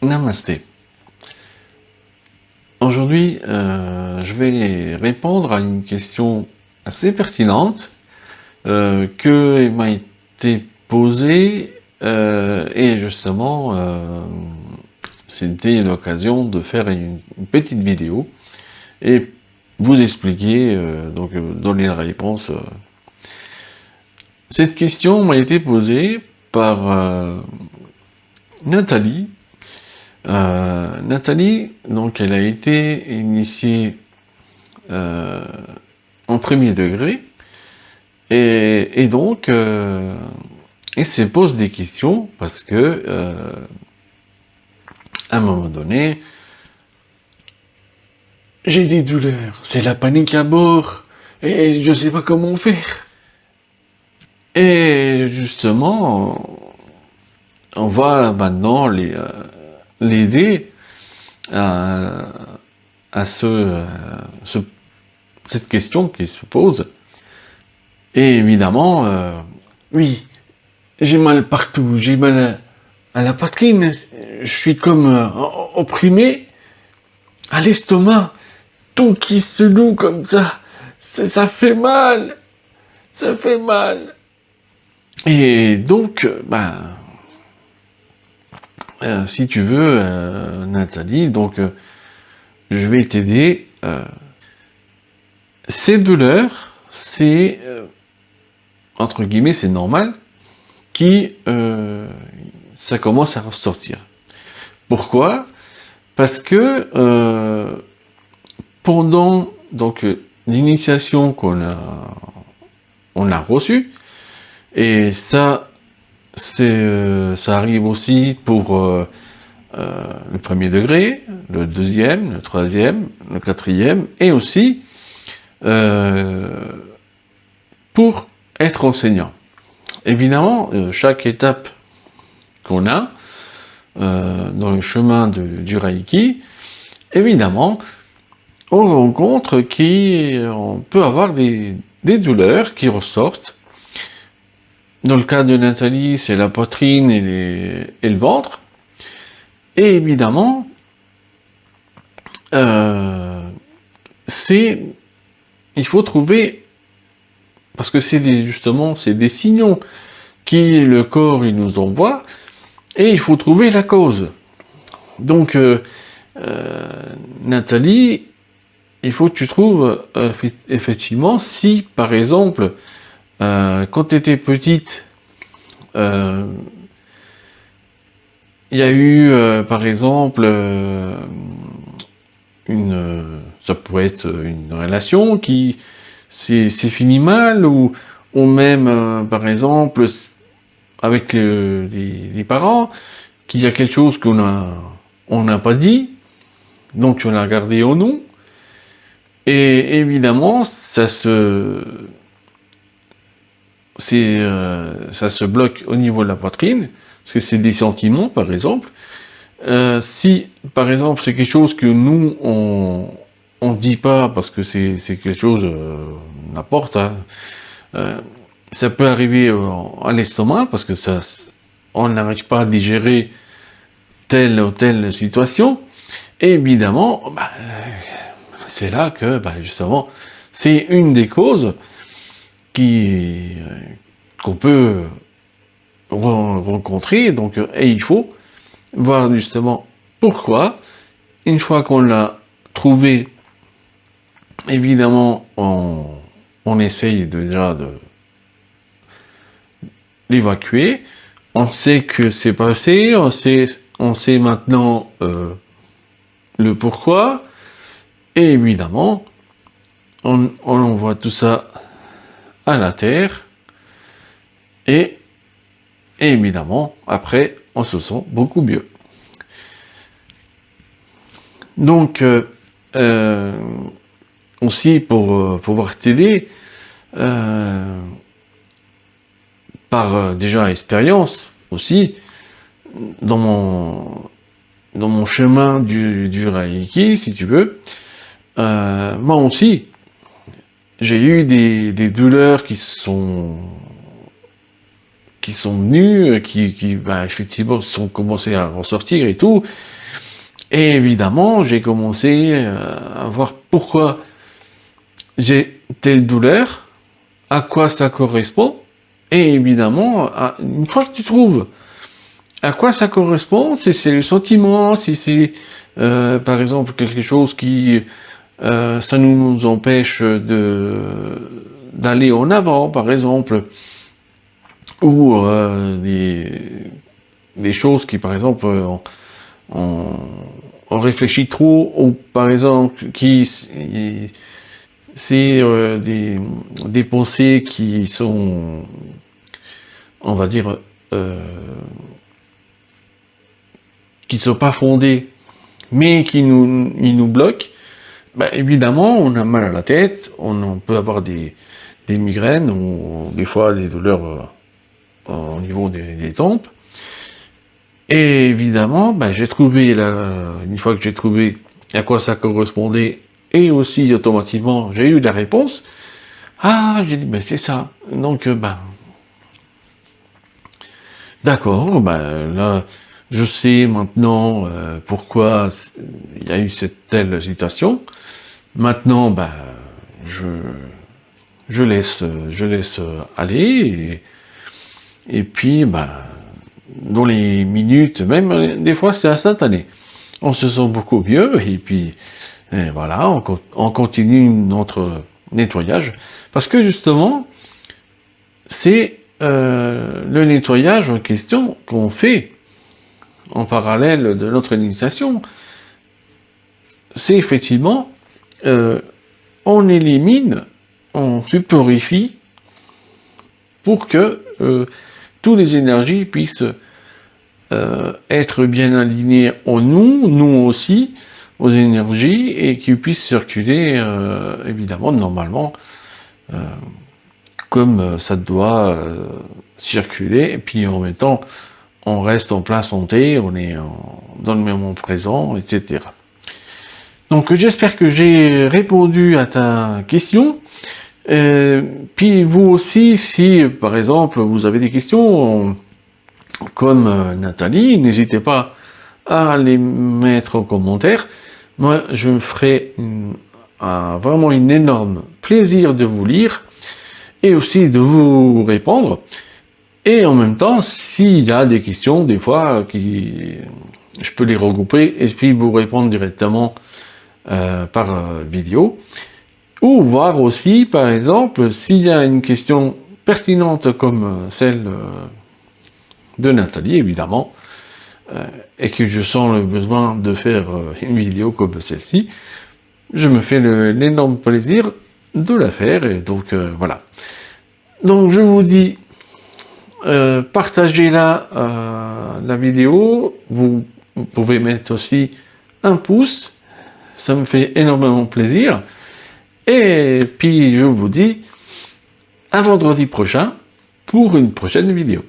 Namasté. Aujourd'hui, je vais répondre à une question assez pertinente que m'a été posée et justement, c'était l'occasion de faire une petite vidéo et vous expliquer, donner la réponse. Cette question m'a été posée par Nathalie. Nathalie, donc, elle a été initiée en premier degré et donc elle se pose des questions parce que à un moment donné, j'ai des douleurs, c'est la panique à bord et je sais pas comment faire. Et justement, on va maintenant l'aider à cette question qui se pose. Et évidemment, oui, j'ai mal partout, j'ai mal à la poitrine, je suis comme opprimé, à l'estomac, tout qui se noue comme ça, ça fait mal, ça fait mal. Et donc, si tu veux, Nathalie, donc je vais t'aider. Ces douleurs, c'est entre guillemets, c'est normal, ça commence à ressortir. Pourquoi? Parce que pendant donc l'initiation qu'on a reçue, et ça arrive aussi pour le premier degré, le deuxième, le troisième, le quatrième, et aussi pour être enseignant. Évidemment, chaque étape qu'on a dans le chemin du Reiki, évidemment, on rencontre on peut avoir des douleurs qui ressortent. Dans le cas de Nathalie, c'est la poitrine et le ventre. Et évidemment, il faut trouver, parce que c'est des signaux qui le corps il nous envoie, et il faut trouver la cause. Donc, Nathalie, il faut que tu trouves effectivement si, par exemple, quand tu étais petite, il y a eu, par exemple, ça pourrait être une relation qui s'est fini mal, ou même, par exemple, avec les parents, qu'il y a quelque chose qu'on n'a pas dit, donc on l'a gardé en nous, et évidemment, ça se bloque au niveau de la poitrine, parce que c'est des sentiments, par exemple. Si, par exemple, c'est quelque chose que nous, on dit pas, parce que c'est quelque chose, n'importe, hein, ça peut arriver à l'estomac, parce que on n'arrive pas à digérer telle ou telle situation, et évidemment, c'est là que, justement, c'est une des causes qu'on peut rencontrer, donc, et il faut voir justement pourquoi. Une fois qu'on l'a trouvé, évidemment, on essaye déjà de l'évacuer. On sait que c'est passé, on sait maintenant le pourquoi, et évidemment, on envoie tout ça à la terre, et évidemment, après, on se sent beaucoup mieux. Donc, aussi pour pouvoir t'aider, par déjà expérience aussi, dans mon chemin du Reiki, si tu veux, moi aussi, j'ai eu des douleurs qui qui sont venus, qui effectivement sont commencés à ressortir et tout. Et évidemment, j'ai commencé à voir pourquoi j'ai telle douleur, à quoi ça correspond, et évidemment, une fois que tu trouves à quoi ça correspond, si c'est le sentiment, si c'est par exemple quelque chose qui ça nous empêche d'aller en avant, par exemple, ou des choses qui, par exemple, on réfléchit trop, ou par exemple, c'est des pensées qui sont, on va dire, qui sont pas fondées, mais qui nous bloquent. Ben, évidemment, on a mal à la tête, on peut avoir des migraines, ou des fois des douleurs au niveau des tempes. Et évidemment, ben, j'ai trouvé, une fois que j'ai trouvé à quoi ça correspondait, et aussi automatiquement, j'ai eu la réponse. Ah, j'ai dit, ben c'est ça. Donc, ben, d'accord, ben là, je sais maintenant pourquoi il y a eu cette telle situation. Maintenant, ben, je laisse aller, et puis, ben, dans les minutes, même des fois c'est instantané. On se sent beaucoup mieux, et puis voilà, on continue notre nettoyage, parce que justement, c'est le nettoyage en question qu'on fait en parallèle de notre initiation. C'est effectivement, on élimine, on purifie pour que toutes les énergies puissent être bien alignées en nous aussi, aux énergies, et qui puissent circuler, évidemment, normalement, comme ça doit circuler, et puis en même temps, on reste en pleine santé, on est dans le moment présent, etc. Donc j'espère que j'ai répondu à ta question. Puis vous aussi, si par exemple vous avez des questions comme Nathalie, n'hésitez pas à les mettre en commentaire. Moi, je me ferai vraiment un énorme plaisir de vous lire et aussi de vous répondre. Et en même temps, s'il y a des questions, des fois, je peux les regrouper et puis vous répondre directement par vidéo. Ou voir aussi, par exemple, s'il y a une question pertinente comme celle de Nathalie, évidemment, et que je sens le besoin de faire une vidéo comme celle-ci, je me fais l'énorme plaisir de la faire, et donc voilà. Donc je vous dis, partagez la vidéo, vous pouvez mettre aussi un pouce, ça me fait énormément plaisir, et puis je vous dis à vendredi prochain pour une prochaine vidéo.